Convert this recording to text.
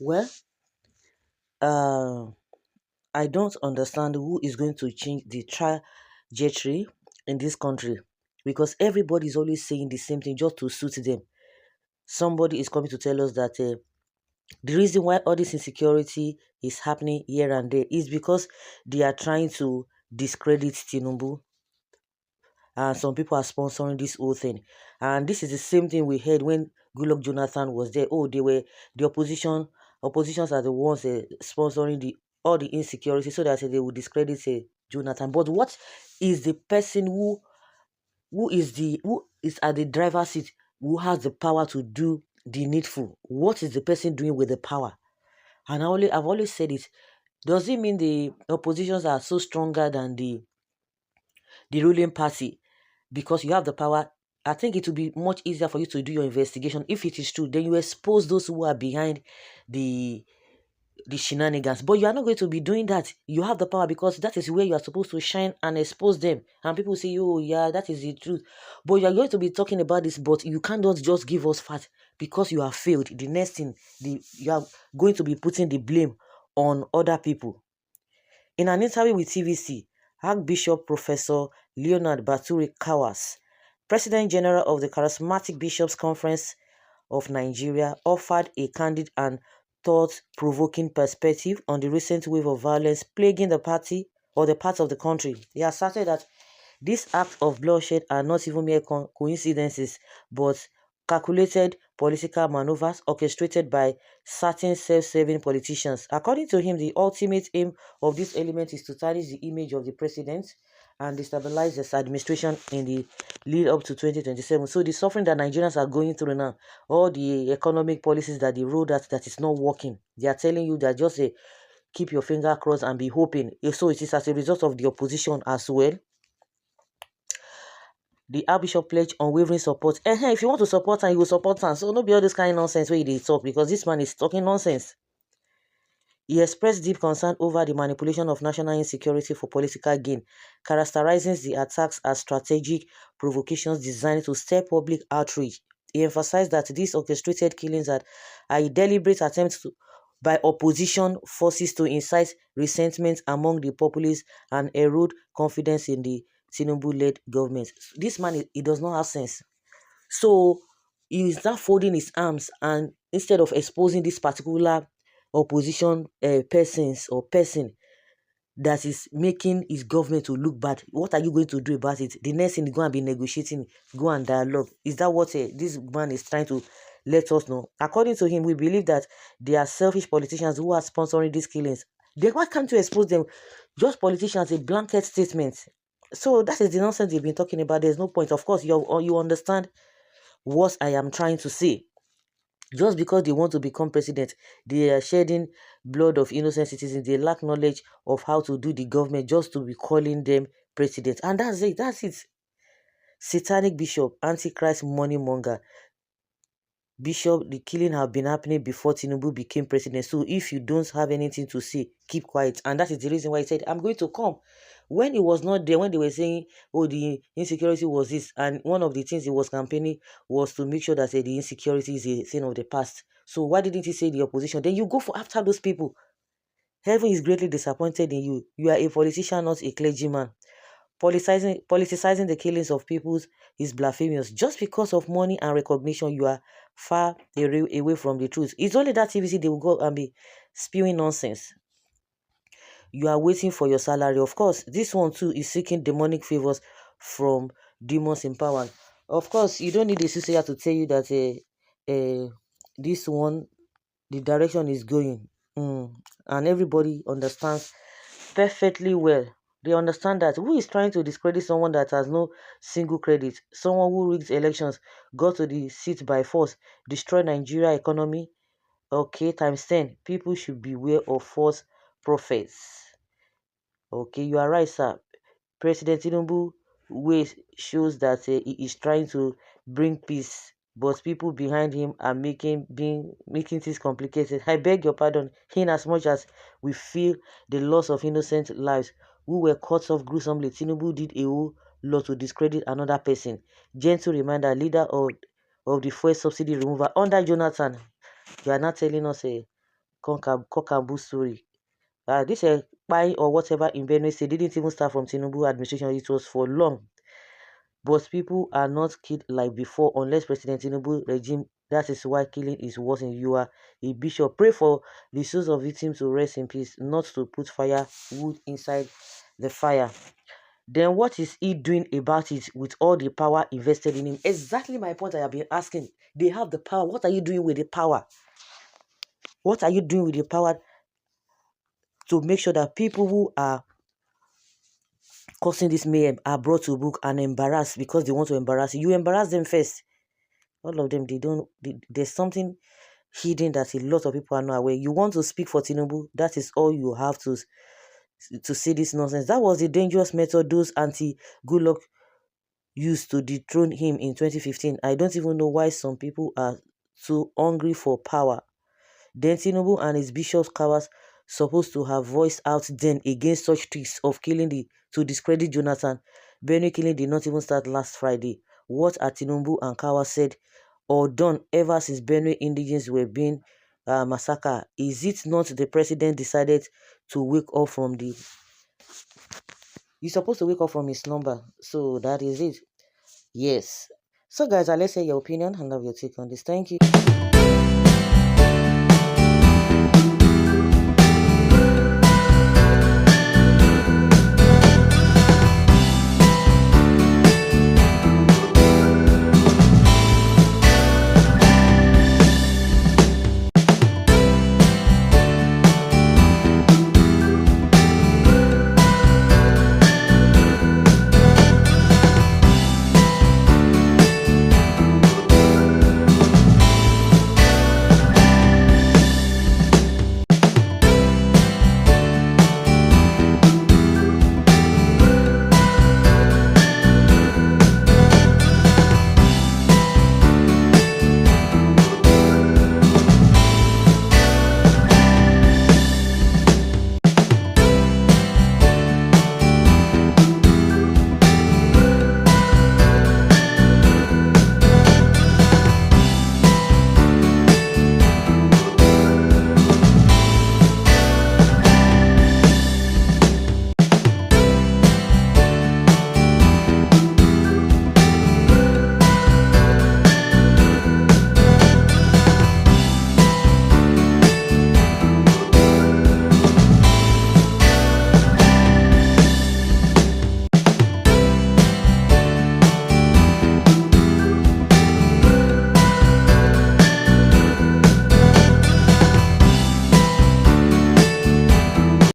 Well, uh, I don't understand who is going to change the trajectory in this country because everybody is always saying the same thing just to suit them. Somebody is coming to tell us that the reason why all this insecurity is happening here and there is because they are trying to discredit Tinubu, and some people are sponsoring this whole thing. And this is the same thing we heard when Goodluck Jonathan was there. Oh, they were the opposition. Oppositions are the ones sponsoring the all the insecurity, so that they will discredit Jonathan. But what is the person who is at the driver's seat, who has the power to do the needful? What is the person doing with the power? And I've always said it. Does it mean the oppositions are so stronger than the ruling party because you have the power? I think it will be much easier for you to do your investigation. If it is true, then you expose those who are behind the the shenanigans. But you are not going to be doing that. You have the power because that is where you are supposed to shine and expose them. And people say, oh yeah, that is the truth. But you are going to be talking about this, but you cannot just give us facts because you have failed. The next thing, you are going to be putting the blame on other people. In an interview with TVC, Archbishop Professor Leonard Baturi Kawas, President General of the Charismatic Bishops Conference of Nigeria, offered a candid and thought-provoking perspective on the recent wave of violence plaguing the party or the parts of the country. He asserted that these acts of bloodshed are not even mere coincidences, but calculated political maneuvers orchestrated by certain self-serving politicians. According to him, the ultimate aim of this element is to tarnish the image of the president and destabilize his administration in the lead up to 2027. So the suffering that Nigerians are going through now, all the economic policies that they rolled out that is not working, they are telling you that just keep your finger crossed and be hoping. So it is as a result of the opposition as well. The Archbishop pledged unwavering support. If you want to support him, you will support him. So no be all this kind of nonsense where they talk, because this man is talking nonsense. He expressed deep concern over the manipulation of national insecurity for political gain, characterizing the attacks as strategic provocations designed to stir public outrage. He emphasized that these orchestrated killings are a deliberate attempt by opposition forces to incite resentment among the populace and erode confidence in the Tinubu-led government. This man, he does not have sense. So he is now folding his arms, and instead of exposing this particular opposition persons or person that is making his government to look bad, what are you going to do about it? The next thing is going to be negotiating, go and dialogue. Is that what this man is trying to let us know? According to him, we believe that they are selfish politicians who are sponsoring these killings. Then why can't you expose them? Just politicians, a blanket statement. So that is the nonsense they've been talking about. There's no point. Of course, you understand what I am trying to say. Just because they want to become president, they are shedding blood of innocent citizens. They lack knowledge of how to do the government just to be calling them president. And that's it. That's it. Satanic bishop, antichrist money monger. Bishop, the killing have been happening before Tinubu became president. So if you don't have anything to say, keep quiet. And that is the reason why he said, I'm going to come. When he was not there, when they were saying, oh, the insecurity was this, and one of the things he was campaigning was to make sure that the insecurity is a thing of the past. So why didn't he say the opposition? Then you go for after those people. Heaven is greatly disappointed in you. You are a politician, not a clergyman. Politicizing the killings of people is blasphemous. Just because of money and recognition, you are far away from the truth. It's only that TVC they will go and be spewing nonsense. You are waiting for your salary. Of course, this one too is seeking demonic favors from demons in power. Of course, you don't need a soothsayer to tell you that this one, the direction is going. And everybody understands perfectly well. They understand that who is trying to discredit someone that has no single credit, someone who rigged elections, got to the seat by force, destroy Nigeria economy. Okay, times 10. People should beware of false prophets. Okay, you are right, sir. President Tinubu way shows that he is trying to bring peace, but people behind him are making things complicated. I beg your pardon. In as much as we feel the loss of innocent lives who were cut off gruesomely, Tinubu did a whole lot to discredit another person. Gentle reminder, leader of the fuel subsidy removal under Jonathan. You are not telling us cockaboo story. This spy or whatever in Benue State didn't even start from Tinubu administration. It was for long. But people are not killed like before unless President Tinubu regime. That is why killing is worse. You are a bishop. Pray for the souls of victims to rest in peace, not to put firewood inside the fire. Then what is he doing about it with all the power invested in him? Exactly my point I have been asking. They have the power. What are you doing with the power? What are you doing with the power to make sure that people who are causing this mayhem are brought to book and embarrassed because they want to embarrass you? You embarrass them first. All of them, there's something hidden that a lot of people are not aware. You want to speak for Tinubu, that is all you have to say this nonsense. That was the dangerous method those anti-good luck used to dethrone him in 2015. I don't even know why some people are so hungry for power. Then Tinubu and his bishops Kawas supposed to have voiced out then against such tricks of killing to discredit Jonathan. Benue killing did not even start last Friday. What are Tinubu and Kawas said or done ever since Benue indigents were being massacred? Is it not the president decided to wake up from the... He's supposed to wake up from his slumber. So that is it. Yes. So guys, let's hear your opinion and love your take on this. Thank you.